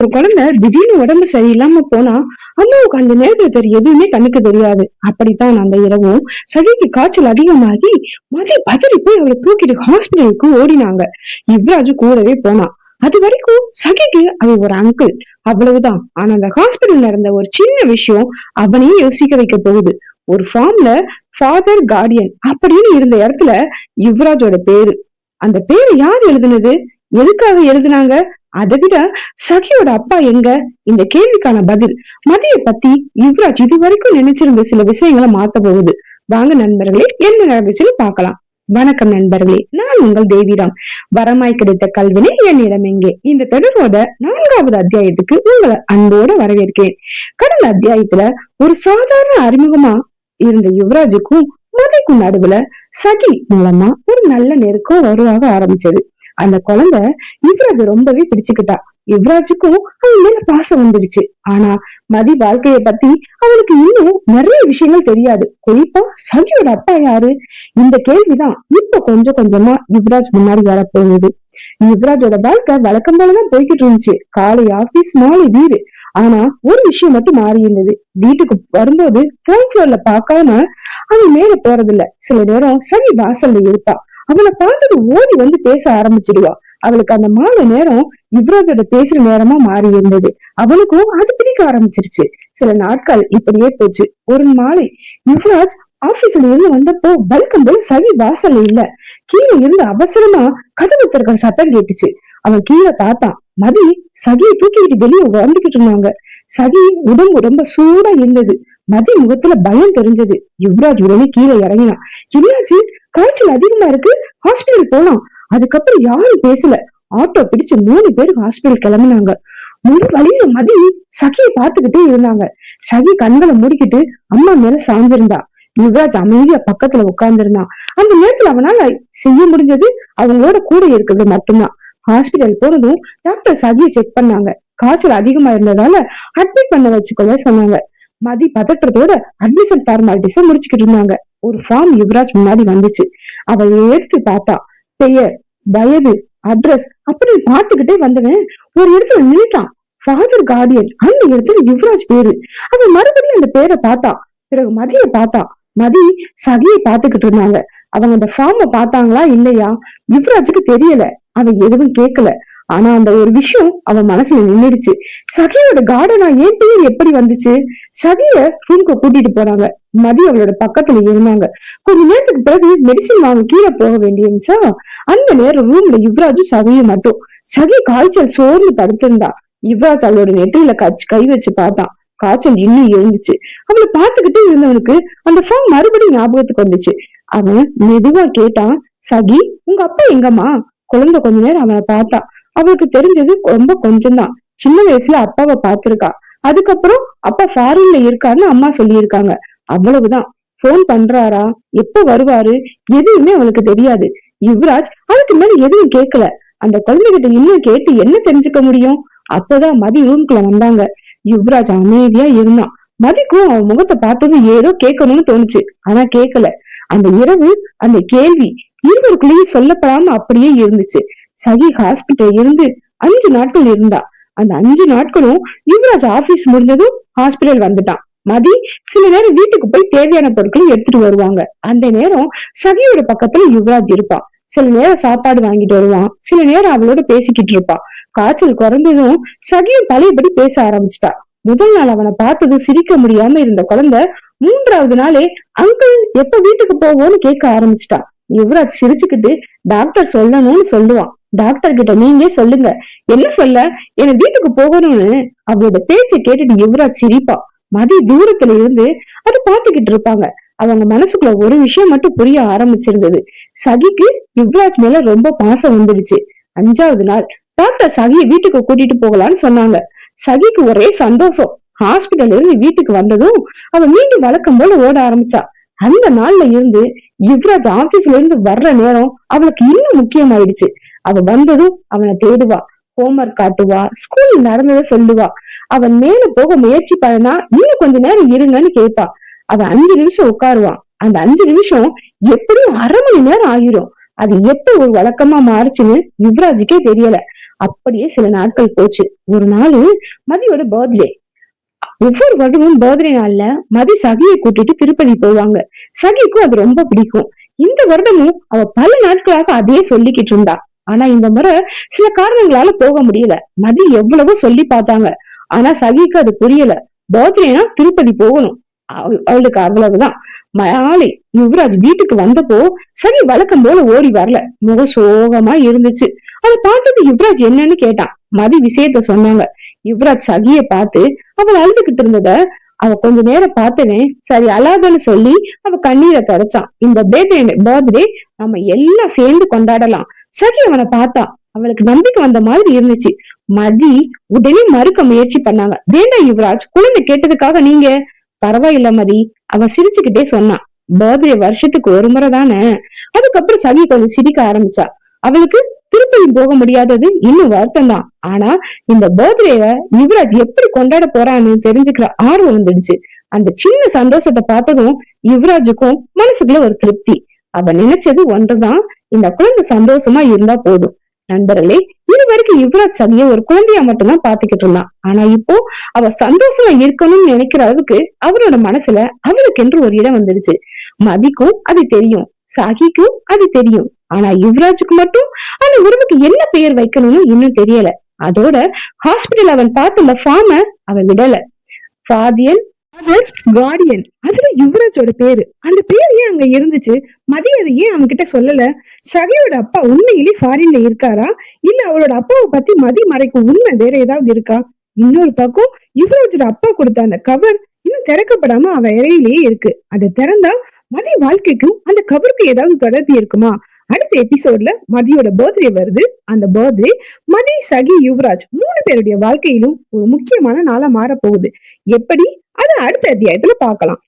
ஒரு குழந்தை திடீர்னு உடம்பு சரியில்லாம போனா அம்மாவுக்கு அந்த நேரத்துல தெரிய எதுவுமே கண்ணுக்கு தெரியாது. அப்படித்தான் அந்த இரவும் சகிக்கு காய்ச்சல் அதிகமாகி மதி பதறி போய் அவளை தூக்கிட்டு ஹாஸ்பிட்டலுக்கு ஓடினாங்க. யுவராஜு கூடவே போனான். அது வரைக்கும் சகிக்கு அவ ஒரு அங்கிள், அவ்வளவுதான். ஆனா அந்த ஹாஸ்பிட்டல் நடந்த ஒரு சின்ன விஷயம் அவனையும் யோசிக்க வைக்க போகுது. ஒரு ஃபார்ம்ல ஃபாதர் கார்டியன் அப்படின்னு இருந்த இடத்துல யுவராஜோட பேரு. அந்த பேரு யார் எழுதுனது, எதுக்காக எழுதுனாங்க, அதை விட சகியோட அப்பா எங்க, இந்த கேள்விக்கான பதில் மதிய பத்தி யுவராஜ் இது வரைக்கும் நினைச்சிருந்த சில விஷயங்களை மாத்த போகுது. வாங்க நண்பர்களே, என்ன நடந்துச்சுன்னு பார்க்கலாம். வணக்கம் நண்பர்களே, நான் உங்கள் தேவிராம். வரமாய் கிடைத்த கல்வினை என்னிடம் எங்கே, இந்த தொடரோட 4வது அத்தியாயத்துக்கு உங்களை அன்போட வரவேற்கிறேன். கடந்த அத்தியாயத்துல ஒரு சாதாரண அறிமுகமா இருந்த யுவராஜுக்கும் மதிக்கும் நடுவுல சகி மூலமா ஒரு நல்ல நெருக்கம் உருவாக ஆரம்பிச்சது. அந்த குழந்தை யுவராஜ் ரொம்பவே பிடிச்சுக்கிட்டா. யுவராஜுக்கும் அவன் மேல பாசம் வந்துடுச்சு. ஆனா மதி வாழ்க்கைய பத்தி அவனுக்கு இன்னும் நிறைய விஷயங்கள் தெரியாது. குறிப்பா சகியோட அப்பா யாரு, இந்த கேள்விதான் இப்ப கொஞ்சம் கொஞ்சமா யுவராஜ் முன்னாடி வரப்போகுது. யுவராஜோட வாழ்க்கை வழக்கம் போலதான் போய்கிட்டு இருந்துச்சு. காலை ஆபீஸ், மாலை வீடு. ஆனா ஒரு விஷயம் மட்டும் மாறி இருந்தது. வீட்டுக்கு வரும்போது கிரவுண்ட் ஃப்ளோர்ல பாக்காம அவன் மேல போறதில்ல. சில நேரம் சனி வாசல்ல இருப்பா. அவளை பார்த்தது ஓடி வந்து பேச ஆரம்பிச்சிடுவா. அவளுக்கு அந்த மாலை நேரம் யுவராஜோட பேசுற நேரமா மாறி இருந்தது. அவளுக்கும் அது பிடிக்க ஆரம்பிச்சிருச்சு. சில நாட்கள் இப்படியே போச்சு. ஒரு மாலை யுவராஜ் ஆபீஸ்ல இருந்து வந்தப்போ வழக்கம் போல சனி வாசல்ல இல்ல. கீழே இருந்து அவசரமா கதவு திறக்கிற சத்தம் கேட்டுச்சு. அவன் கீழே பார்த்தான். மதி சகியை தூக்கிக்கிட்டு வெளியே வந்துகிட்டு இருந்தாங்க. சகி உடம்பு ரொம்ப சூடா இருந்தது. மதி முகத்துல பயம் தெரிஞ்சது. யுவராஜ் உடனே கீழே இறங்கினான். என்னாச்சு, காய்ச்சல் அதிகமா இருக்கு, ஹாஸ்பிட்டல் போலாம். அதுக்கப்புறம் யாரும் பேசல. ஆட்டோ பிடிச்சு 3 பேர் ஹாஸ்பிட்டல் கிளம்பினாங்க. முழு வழியில மதி சகியை பார்த்துக்கிட்டே இருந்தாங்க. சகி கண்களை மூடிக்கிட்டு அம்மா மேல சாஞ்சிருந்தா. யுவராஜ் அமைதியா பக்கத்துல உட்கார்ந்து இருந்தான். அந்த நேரத்துல அவனால செய்ய முடிஞ்சது அவங்களோட கூட இருக்கிறது மட்டும்தான். ஹாஸ்பிட்டல் போனதும் டாக்டர் சகியை செக் பண்ணாங்க. காய்ச்சல் அதிகமா இருந்ததால அட்மிட் பண்ண வச்சுக்கொள்ள சொன்னாங்க. மதி பதற்றத்தோட அட்மிஷன் ஃபார்மாலிட்டிஸ முடிச்சுக்கிட்டு இருந்தாங்க. ஒரு ஃபார்ம் யுவராஜ் முன்னாடி வந்துச்சு. அவ எடுத்து பார்த்தா. பெயர், வயது, அட்ரஸ் அப்படி பார்த்துக்கிட்டே வந்தவன் ஒரு இடத்துல நின்னுட்டான். ஃபாதர் கார்டியன், அந்த இடத்துல யுவராஜ் பேரு. அவன் மறுபடியும் அந்த பேரை பார்த்தா. பிறகு மதிய பார்த்தா. மதி சகியை பார்த்துக்கிட்டு இருந்தாங்க. அவங்க அந்த ஃபார்ம பார்த்தாங்களா இல்லையா யுவராஜுக்கு தெரியல. அவன் எதுவும் கேட்கல. ஆனா அந்த ஒரு விஷயம் அவன் மனசுல நின்னுடுச்சு. சகியோட கார்டனா ஏன் பேர் எப்படி வந்துச்சு? சகிய ரூம்க்கு கூட்டிட்டு போனாங்க. மதி அவளோட பக்கத்துல இருந்தாங்க. கொஞ்ச நேரத்துக்கு பிறகு மெடிசின் வாங்க கீழே போக வேண்டியிருந்துச்சா. அந்த நேரம் ரூம்ல யுவராஜும் சகியும் மட்டும். சகி காய்ச்சல் சோர்ந்து படுத்திருந்தா. யுவராஜ் அவளோட நெற்றியில கை வச்சு பார்த்தான். காய்ச்சல் இன்னும் இருந்துச்சு. அவளை பார்த்துக்கிட்டே இருந்தவனுக்கு அந்த ஃபார்ம் மறுபடியும் ஞாபகத்துக்கு வந்துச்சு. அவன் மெதுவா கேட்டான், சகி உங்க அப்பா எங்கம்மா? குழந்தை கொஞ்ச நேரம் அவனை பார்த்தா. அவளுக்கு தெரிஞ்சது ரொம்ப கொஞ்சம்தான். சின்ன வயசுல அப்பாவை பார்த்திருக்கா. அதுக்கப்புறம் அப்பா ஃபாரின்ல இருக்காருன்னு அம்மா சொல்லியிருக்காங்க. அவ்வளவுதான். போன் பண்றாரா, எப்ப வருவாரு, எதுவுமே அவனுக்கு தெரியாது. யுவராஜ் அதுக்கு மேல எதுவும் கேட்கல. அந்த குழந்தைகிட்ட இன்னும் கேட்டு என்ன தெரிஞ்சுக்க முடியும்? அப்பதான் மதி ரூம்குள்ள வந்தாங்க. யுவராஜ் அமைதியா இருந்தான். மதிக்கும் அவன் முகத்தை பார்த்தது ஏதோ கேட்கணும்னு தோணுச்சு. ஆனா கேட்கல. அந்த இரவு, அந்த கேள்வி இருவருக்குள்ளேயும் சொல்லப்படாம அப்படியே இருந்துச்சு. சகி ஹாஸ்பிட்டல் இருந்து 5 நாட்கள் இருந்தா. அந்த 5 நாட்களும் யுவராஜ் ஆபீஸ் முடிஞ்சதும் ஹாஸ்பிட்டல் வந்துட்டான். மதி சில நேரம் வீட்டுக்கு போய் தேவையான பொருட்களை எடுத்துட்டு வருவாங்க. அந்த நேரம் சகியோட பக்கத்துல யுவராஜ் இருப்பான். சில நேரம் சாப்பாடு வாங்கிட்டு வருவான். சில நேரம் அவளோட பேசிக்கிட்டு இருப்பான். காய்ச்சல் குறைஞ்சதும் சகியும் பழையபடி பேச ஆரம்பிச்சிட்டா. முதல் நாள் அவனை பார்த்ததும் சிரிக்க முடியாம இருந்த குழந்தை 3வது நாளே அங்கிள் எப்ப வீட்டுக்கு போவோன்னு கேட்க ஆரம்பிச்சிட்டா. யுவராஜ் சிரிச்சுக்கிட்டு டாக்டர் சொல்லணும்னு சொல்லுவான். டாக்டர் கிட்ட நீங்க சொல்லுங்க. என்ன சொல்ல? என்ன வீட்டுக்கு போகணும்னு. அவளோட பேச்சை கேட்டுட்டு யுவராஜ் சிரிப்பா. மதி தூரத்துல இருந்து அது பாத்துக்கிட்டு இருப்பாங்க. அவங்க மனசுக்குள்ள ஒரு விஷயம் மட்டும் புரிய ஆரம்பிச்சிருந்தது. சகிக்கு யுவராஜ் மேல ரொம்ப பாசம் வந்துடுச்சு. 5வது நாள் டாக்டர் சகியை வீட்டுக்கு கூட்டிட்டு போகலான்னு சொன்னாங்க. சகிக்கு ஒரே சந்தோஷம். ஹாஸ்பிட்டல்ல இருந்து வீட்டுக்கு வந்ததும் அவ மீண்டும் வழக்கம் போல ஓட ஆரம்பிச்சா. அந்த நாள்ல இருந்து யுவராஜ் ஆபீஸ்ல இருந்து வர்ற நேரம் அவளுக்கு இன்னும் முக்கியமாயிடுச்சு. அவ வந்ததும் அவனை தேடுவா, ஹோம்ஒர்க் காட்டுவா, ஸ்கூல்ல நடந்ததை சொல்லுவா. அவன் மேல போக முயற்சி பண்ணா இன்னும் கொஞ்ச நேரம் இருங்கன்னு கேட்பா. அவன் 5 நிமிஷம் உட்காருவான். அந்த 5 நிமிஷம் எப்படியும் 1/2 மணி நேரம் ஆகிரும். அது எப்ப ஒரு வழக்கமா மாறுச்சுன்னு யுவராஜுக்கே தெரியல. அப்படியே சில நாட்கள் போச்சு. ஒரு நாள் மதியோட பர்த்டே. ஒவ்வொரு வருடமும் பர்த்டே நாள்ல மதி சகியை கூட்டிட்டு திருப்பதி போவாங்க. சகிக்கும் அது ரொம்ப பிடிக்கும். இந்த வருடமும் அவ பல நாட்களாக அதையே சொல்லிக்கிட்டு இருந்தா. ஆனா இந்த முறை சில காரணங்களால போக முடியல. மதி எவ்வளவோ சொல்லி பார்த்தாங்க. ஆனா சகிக்கு அது புரியல. பர்த்டேனா திருப்பதி போகணும். அவளுக்கு அவ்வளவுதான். மாலை யுவராஜ் வீட்டுக்கு வந்தப்போ சகி வழக்கம் போல ஓடி வரல. முகம் சோகமா இருந்துச்சு. அதை பார்த்தது யுவராஜ் என்னன்னு கேட்டான். மதி விஷயத்த சொன்னாங்க. யுவராஜ் சகிய பார்த்து அவள் அழுதுகிட்டு இருந்தத அவ கொஞ்ச நேரம் பார்த்தனே சரி அழாதன்னு சொல்லி அவ கண்ணீரை தொடச்சான். இந்த பர்த்டே நம்ம எல்லாம் சேர்ந்து கொண்டாடலாம். சகி அவனை பார்த்தா. அவளுக்கு நம்பிக்கை வந்த மாதிரி இருந்துச்சு. மதி உடனே மறுக்க முயற்சி பண்ணாங்க. வேண்டாம் யுவராஜ், குழந்தை கேட்டதுக்காக நீங்க. பரவாயில்ல மதி, அவ சிரிச்சுக்கிட்டே சொன்னான். பர்த்டே வருஷத்துக்கு ஒரு முறை தானே. அதுக்கப்புறம் சகி கொஞ்சம் சிரிக்க ஆரம்பிச்சா. அவளுக்கு திருப்பதி போக முடியாதது இன்னும் வருத்தம் தான். ஆனா இந்த பர்த்டேவை யுவராஜ் எப்படி கொண்டாட போறான்னு தெரிஞ்சுக்கிற ஆர்வம் வந்துடுச்சு. அந்த சின்ன சந்தோஷத்தை பார்த்ததும் யுவராஜுக்கும் மனசுக்குள்ள ஒரு திருப்தி. அவ நினைச்சது ஒன்றுதான், இந்த குழந்தை சந்தோஷமா இருந்தா போதும். நண்பர்களே, இது வரைக்கும் யுவராஜ் சகிய ஒரு குழந்தையா மட்டும்தான் பாத்துக்கிட்டு இருந்தான். ஆனா இப்போ அவ சந்தோஷமா இருக்கணும்னு நினைக்கிற அளவுக்கு அவரோட மனசுல அவளுக்கு என்று ஒரு இடம் வந்துடுச்சு. மதிக்கும் அது தெரியும், சகிக்கும் அது தெரியும். ஆனா யுவராஜுக்கு மட்டும் அந்த உறவுக்கு என்ன பெயர் வைக்கணும்னு இன்னும் தெரியல. அதோட ஹாஸ்பிட்டல் அவன் பார்த்த அந்த ஃபார்ம அவன் விடல. ஃபாதியன் கார்டியன், அதுல யுவராஜோட பேரு. அந்த பேர் ஏன் அங்க இருந்துச்சு? மதி அதை ஏன் அவன் கிட்ட சொல்லல? சகியோட அப்பா உண்மையிலே ஃபாரின்ல இருக்காரா, இல்ல அவளோட அப்பாவை பத்தி மதி மறைக்கும் உண்மை வேற ஏதாவது இருக்கா? இன்னொரு பக்கம் யுவராஜோட அப்பா கொடுத்த அந்த கவர் இன்னும் திறக்கப்படாம அவ இறையிலேயே இருக்கு. அதை திறந்தா மதி வாழ்க்கைக்கும் அந்த கவருக்கு ஏதாவது தொடர்பு இருக்குமா? அடுத்த எபிசோட்ல மதியோட பர்த்டே வருது. அந்த பர்த்டே மதி, சகி, யுவராஜ் 3 பேருடைய வாழ்க்கையிலும் ஒரு முக்கியமான நாளா மாற போகுது. எப்படி? அதை அடுத்த அத்தியாயத்துல பார்க்கலாம்.